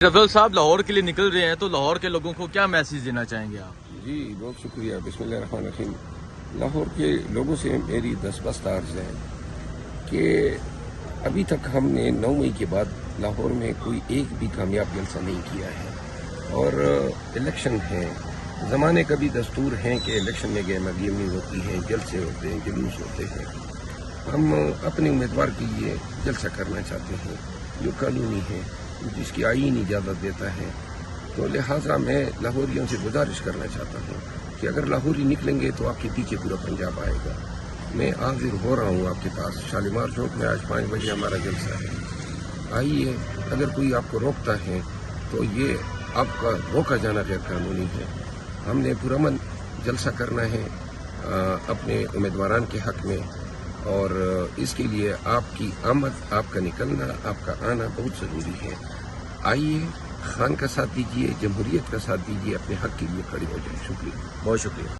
رفیع صاحب لاہور کے لیے نکل رہے ہیں تو لاہور کے لوگوں کو کیا میسج دینا چاہیں گے آپ؟ جی بہت شکریہ. بسم اللہ الرحمن الرحیم. لاہور کے لوگوں سے میری دستبست عرض ہے کہ ابھی تک ہم نے 9 مئی کے بعد لاہور میں کوئی ایک بھی کامیاب جلسہ نہیں کیا ہے اور الیکشن ہے. زمانے کا بھی دستور ہے کہ الیکشن میں گیم نہیں ہوتی ہے، جلسے ہوتے ہیں، جلوس ہوتے ہیں. ہم اپنے امیدوار کے لیے جلسہ کرنا چاہتے ہیں جو قانونی ہے، جس کی آئین اجازت دیتا ہے. تو لہٰذا میں لاہوریوں سے گزارش کرنا چاہتا ہوں کہ اگر لاہوری نکلیں گے تو آپ کے پیچھے پورا پنجاب آئے گا. میں حاضر ہو رہا ہوں آپ کے پاس شالیمار چوک میں. آج 5 بجے ہمارا جلسہ ہے. آئیے، اگر کوئی آپ کو روکتا ہے تو یہ آپ کا روکا جانا غیر قانونی ہے. ہم نے پرامن جلسہ کرنا ہے اپنے امیدواران کے حق میں، اور اس کے لیے آپ کی آمد، آپ کا نکلنا، آپ کا آنا بہت ضروری ہے. آئیے، خان کا ساتھ دیجیے، جمہوریت کا ساتھ دیجیے، اپنے حق کے لیے کھڑے ہو جائیں. شکریہ، بہت شکریہ.